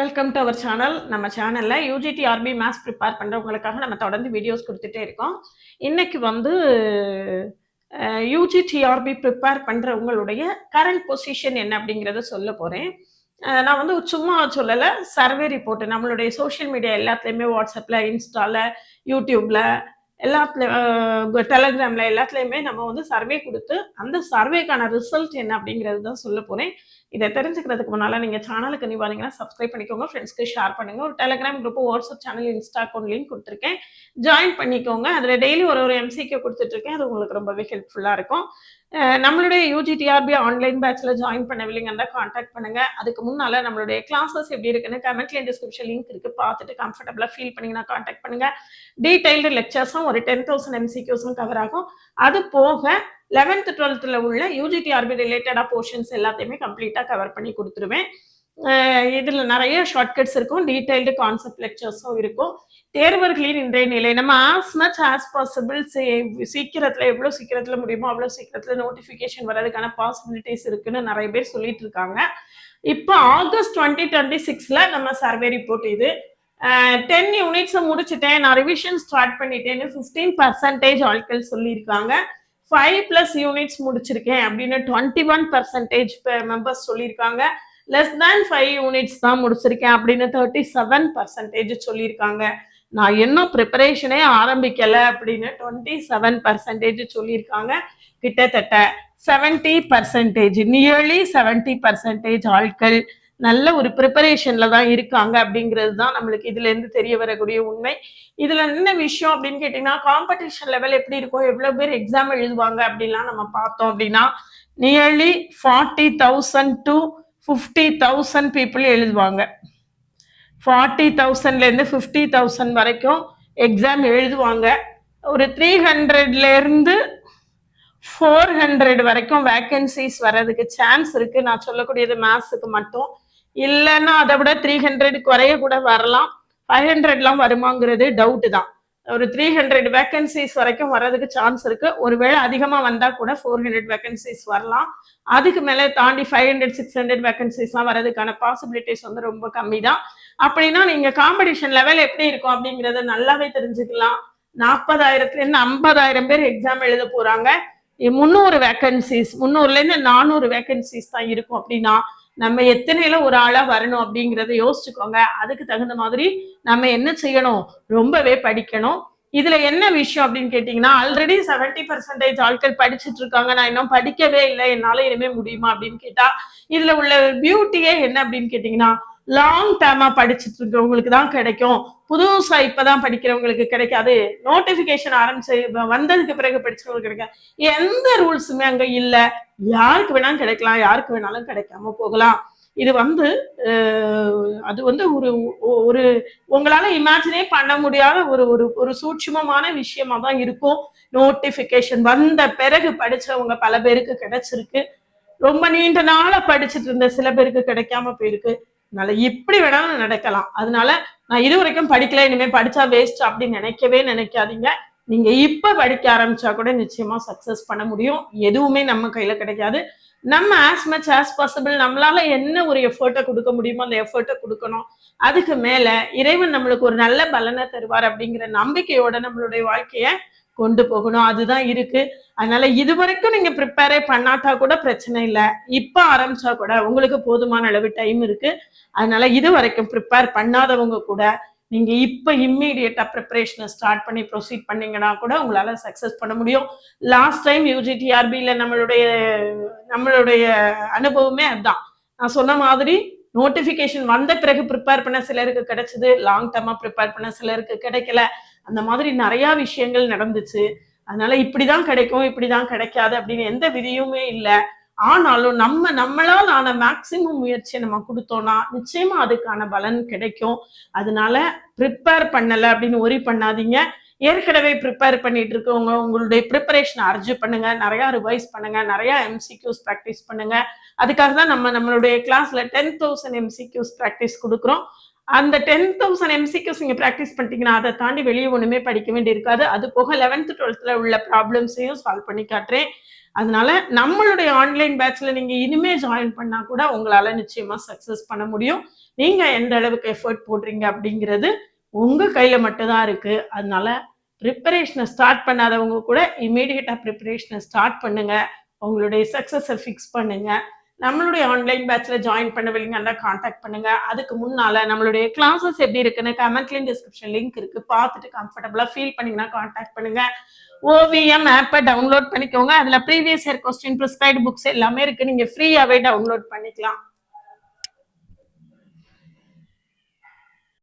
Welcome to our channel. நம்ம சேனல்ல UGTRB maths prepare பண்றவங்களுக்காக நம்ம தொடர்ந்து வீடியோஸ் கொடுத்துட்டே இருக்கோம். இன்னைக்கு வந்து யூஜிடிஆர்பி ப்ரிப்பேர் பண்றவங்களுடைய கரண்ட் பொசிஷன் என்ன அப்படிங்கிறத சொல்ல போறேன். நான் வந்து சும்மா சொல்லலை, சர்வே ரிப்போர்ட் நம்மளுடைய சோஷியல் மீடியா எல்லாத்துலேயுமே, வாட்ஸ்அப்பில், இன்ஸ்டாவில், யூடியூப்பில், எல்லாத்துலேயும் டெலகிராமில் எல்லாத்துலேயுமே நம்ம வந்து சர்வே கொடுத்து அந்த சர்வேக்கான ரிசல்ட் என்ன அப்படிங்கிறது தான் சொல்ல போகிறேன். இதை தெரிஞ்சுக்கிறதுக்கு முன்னால் நீங்கள் சேனலுக்கு நீ வரீங்கன்னா சப்ஸ்கிரைப் பண்ணிக்கோங்க, ஃப்ரெண்ட்ஸ்க்கு ஷேர் பண்ணுங்கள். ஒரு Telegram group, WhatsApp channel, Insta account link கொடுத்துருக்கேன், ஜாயின் பண்ணிக்கோங்க. அதில் டெய்லி ஒரு எம்சிக்யூ கொடுத்துட்ருக்கேன், அது உங்களுக்கு ரொம்பவே ஹெல்ப்ஃபுல்லாக இருக்கும். நம்மளுடைய யூஜிடிஆர்பி ஆன்லைன் பேட்சில் ஜாயின் பண்ணவில்லைங்கன்னா கான்டாக்ட் பண்ணுங்கள். அதுக்கு முன்னால் நம்மளுடைய கிளாஸஸ் எப்படி இருக்குன்னு கமெண்ட்லேயும் டிஸ்கிரிப்ஷன் லிங்க் இருக்குது, பார்த்துட்டு கம்ஃபர்டபுளாக ஃபீல் பண்ணிங்கன்னா கான்டாக்ட் பண்ணுங்கள். டீடைல்டு லெக்சர்ஸும் ஒரு 10,000 எம்சிக்யூஸும் கவர் ஆகும். அது போக 11th 12th உள்ள யூஜிடிஆர்பி ரிலேட்டடாக போர்ஷன்ஸ் எல்லாத்தையுமே கம்ப்ளீட்டாக கவர் பண்ணி கொடுத்துருவேன். இதில் நிறைய ஷார்ட்கட்ஸ் இருக்கும், டீடைல்டு கான்செப்ட் லெக்சர்ஸும் இருக்கும். தேர்வர்களின் இன்றைய நிலை நம்ம ஆஸ் மச் ஆஸ் பாசிபிள் சீக்கிரத்தில், எவ்வளோ சீக்கிரத்தில் முடியுமோ அவ்வளோ சீக்கிரத்தில் நோட்டிஃபிகேஷன் வர்றதுக்கான பாசிபிலிட்டிஸ் இருக்குன்னு நிறைய பேர் சொல்லிட்டு இருக்காங்க. இப்போ ஆகஸ்ட் 2026 நம்ம சர்வே ரிப்போர்ட் இது 10 யூனிட்ஸை முடிச்சுட்டேன், நான் ரிவிஷன் ஸ்டார்ட் பண்ணிட்டேன்னு 15% ஆட்கள் சொல்லியிருக்காங்க. 5+ யூனிட்ஸ் முடிச்சிருக்கேன் அப்படின்னு 21% மெம்பர்ஸ் சொல்லியிருக்காங்க. லெஸ் தேன் 5 யூனிட்ஸ் தான் முடிச்சிருக்கேன் அப்படின்னு 37% சொல்லியிருக்காங்க. நான் இன்னும் ப்ரிப்பரேஷனே ஆரம்பிக்கலை அப்படின்னு 27% சொல்லியிருக்காங்க. கிட்டத்தட்ட 70%, நியர்லி 70% ஆட்கள் நல்ல ஒரு ப்ரிப்பரேஷன்ல தான் இருக்காங்க அப்படிங்கிறது தான் நம்மளுக்கு இதுல இருந்து தெரிய வரக்கூடிய உண்மை. இதுல என்ன விஷயம் அப்படின்னு கேட்டீங்கன்னா, காம்படிஷன் லெவல் எப்படி இருக்கும், எவ்வளவு பேர் எக்ஸாம் எழுதுவாங்க அப்படின்லாம் நம்ம பார்த்தோம் அப்படின்னா, நியர்லி 40,000 to 50,000 பீப்புள் எழுதுவாங்க. 40,000லேருந்து 50,000 வரைக்கும் எக்ஸாம் எழுதுவாங்க. ஒரு 300லேருந்து 400 வரைக்கும் வேக்கன்சிஸ் வர்றதுக்கு சான்ஸ் இருக்கு. நான் சொல்லக்கூடியது மேத்ஸுக்கு மட்டும். இல்லைன்னா அதை விட 300 குறைய கூட வரலாம். 500லாம் வருமாங்கிறது டவுட்டு தான். ஒரு 300 வேக்கன்சிஸ் வரைக்கும் வர்றதுக்கு சான்ஸ் இருக்கு. ஒருவேளை அதிகமாக வந்தால் கூட 400 வேக்கன்சிஸ் வரலாம். அதுக்கு மேலே தாண்டி 500 600 வேக்கன்சிஸ்லாம் வர்றதுக்கான பாசிபிலிட்டிஸ் வந்து ரொம்ப கம்மி தான். அப்படின்னா நீங்கள் காம்படிஷன் லெவல் எப்படி இருக்கும் அப்படிங்கிறத நல்லாவே தெரிஞ்சுக்கலாம். 40,000லேருந்து 50,000 பேர் எக்ஸாம் எழுத போகிறாங்க. 300 வேக்கன்சிஸ், 300லேருந்து 400 வேக்கன்சிஸ் தான் இருக்கும். அப்படின்னா நம்ம எத்தனையில ஒரு ஆளா வரணும் அப்படிங்கிறத யோசிச்சுக்கோங்க. அதுக்கு தகுந்த மாதிரி நம்ம என்ன செய்யணும், ரொம்பவே படிக்கணும். இதுல என்ன விஷயம் அப்படின்னு கேட்டீங்கன்னா, ஆல்ரெடி 70% ஆட்கள் படிச்சுட்டு இருக்காங்க, நான் இன்னும் படிக்கவே இல்லை, என்னால இனிமே முடியுமா அப்படின்னு கேட்டா, இதுல உள்ள பியூட்டியே என்ன அப்படின்னு கேட்டீங்கன்னா, லாங் டேர்மா படிச்சுட்டு இருக்கிறவங்களுக்கு தான் கிடைக்கும், புதுசா இப்பதான் படிக்கிறவங்களுக்கு கிடைக்காது, நோட்டிபிகேஷன் ஆரம்பிச்சு வந்ததுக்கு பிறகு படிச்சவங்களுக்கு கிடைக்காது. எந்த ரூல்ஸுமே அங்க இல்ல, யாருக்கு வேணாலும் கிடைக்கலாம், யாருக்கு வேணாலும் கிடைக்காம போகலாம். இது வந்து அது வந்து ஒரு ஒரு உங்களால இமேஜினே பண்ண முடியாத ஒரு ஒரு ஒரு சூட்சுமமான விஷயமா தான் இருக்கும். நோட்டிபிகேஷன் வந்த பிறகு படிச்சவங்க பல பேருக்கு கிடைச்சிருக்கு, ரொம்ப நீண்ட நாளா படிச்சுட்டு இருந்த சில பேருக்கு கிடைக்காம போயிருக்கு. அதனால இப்படி வேணாலும் நடக்கலாம். அதனால நான் இது வரைக்கும் படிக்கல, இனிமே படிச்சா வேஸ்ட் அப்படின்னு நினைக்கவே நினைக்காதீங்க. நீங்க இப்ப படிக்க ஆரம்பிச்சா கூட நிச்சயமா சக்சஸ் பண்ண முடியும். எதுவுமே நம்ம கையில கிடைக்காது. நம்ம ஆஸ் மச் ஆஸ் பாசிபிள் நம்மளால என்ன ஒரு எஃபர்ட்டை கொடுக்க முடியுமோ அந்த எஃபர்ட்டை கொடுக்கணும். அதுக்கு மேல இறைவன் நம்மளுக்கு ஒரு நல்ல பலனை தருவார் அப்படிங்கிற நம்பிக்கையோட நம்மளுடைய வாழ்க்கைய கொண்டு போகணும். அதுதான் இருக்கு. அதனால இது வரைக்கும் நீங்க ப்ரிப்பேரே பண்ணாட்டா கூட பிரச்சனை இல்லை, இப்ப ஆரம்பிச்சா கூட உங்களுக்கு போதுமான அளவு டைம் இருக்கு. அதனால இது வரைக்கும் ப்ரிப்பேர் பண்ணாதவங்க கூட நீங்க இப்ப இம்மீடியட்டா ப்ரிப்பரேஷனை ஸ்டார்ட் பண்ணி ப்ரொசீட் பண்ணீங்கன்னா கூட உங்களால சக்சஸ் பண்ண முடியும். லாஸ்ட் டைம் யூஜிடிஆர்பியில் நம்மளுடைய அனுபவமே அதுதான். நான் சொன்ன மாதிரி நோட்டிபிகேஷன் வந்த பிறகு ப்ரிப்பேர் பண்ண சிலருக்கு கிடைச்சது, லாங் டேர்மா ப்ரிப்பேர் பண்ண சிலருக்கு கிடைக்கல. அந்த மாதிரி நிறைய விஷயங்கள் நடந்துச்சு. அதனால இப்படிதான் கிடைக்கும், இப்படிதான் கிடைக்காது அப்படின்னு எந்த விதியுமே இல்லை. ஆனாலும் நம்மளால் ஆன மேக்சிமம் முயற்சியை நம்ம கொடுத்தோம்னா நிச்சயமா அதுக்கான பலன் கிடைக்கும். அதனால ப்ரிப்பேர் பண்ணல அப்படின்னு ஒரி பண்ணாதீங்க. ஏற்கனவே ப்ரிப்பேர் பண்ணிட்டு இருக்கவங்க உங்களுடைய ப்ரிப்பரேஷனை அர்ஜு பண்ணுங்க, நிறைய ரிவைஸ் பண்ணுங்க, நிறைய எம்சிக்யூஸ் ப்ராக்டிஸ் பண்ணுங்க. அதுக்காக தான் நம்மளுடைய கிளாஸ்ல 10,000 எம்சிக்யூஸ் ப்ராக்டிஸ் கொடுக்குறோம். அந்த 10,000 MCQs நீங்க ப்ராக்டிஸ் பண்ணிட்டீங்கன்னா அதை தாண்டி வெளியே ஒண்ணுமே படிக்க வேண்டி இருக்காது. அது போக 11th 12th உள்ள ப்ராப்ளம்ஸையும் சால்வ் பண்ணி காட்டுறேன். அதனால நம்மளுடைய ஆன்லைன் பேட்ச்ல நீங்க இனிமே ஜாயின் பண்ணா கூட உங்களால நிச்சயமா சக்சஸ் பண்ண முடியும். நீங்க எந்த அளவுக்கு எஃபர்ட் போடுறீங்க அப்படிங்கிறது உங்க கையில மட்டும் தான் இருக்கு. அதனால ப்ரிப்பரேஷனை ஸ்டார்ட் பண்ணாதவங்க கூட இமீடியட்டா ப்ரிப்பரேஷனை ஸ்டார்ட் பண்ணுங்க. உங்களுடைய சக்சஸை ஃபிக்ஸ் பண்ணுங்க. நம்மளுடைய ஆன்லைன் பேட்ச்ல ஜாயின் பண்ணவில்லைங்கன்னா காண்டாக்ட் பண்ணுங்க. அதுக்கு முன்னால நம்மளுடைய கிளாஸஸ் எப்படி இருக்குன்னு கமெண்ட்லயும் டிஸ்கிரிப்ஷன் லிங்க் இருக்கு, பார்த்துட்டு கம்ஃபர்டபுளா ஃபீல் பண்ணீங்கன்னா காண்டாக்ட் பண்ணுங்க. ஓவிஎம் ஆப்பை டவுன்லோட் பண்ணிக்கோங்க. அதுல previous year question prescribed books எல்லாமே இருக்கு, நீங்க ஃப்ரீயாவே டவுன்லோட் பண்ணிக்கலாம்.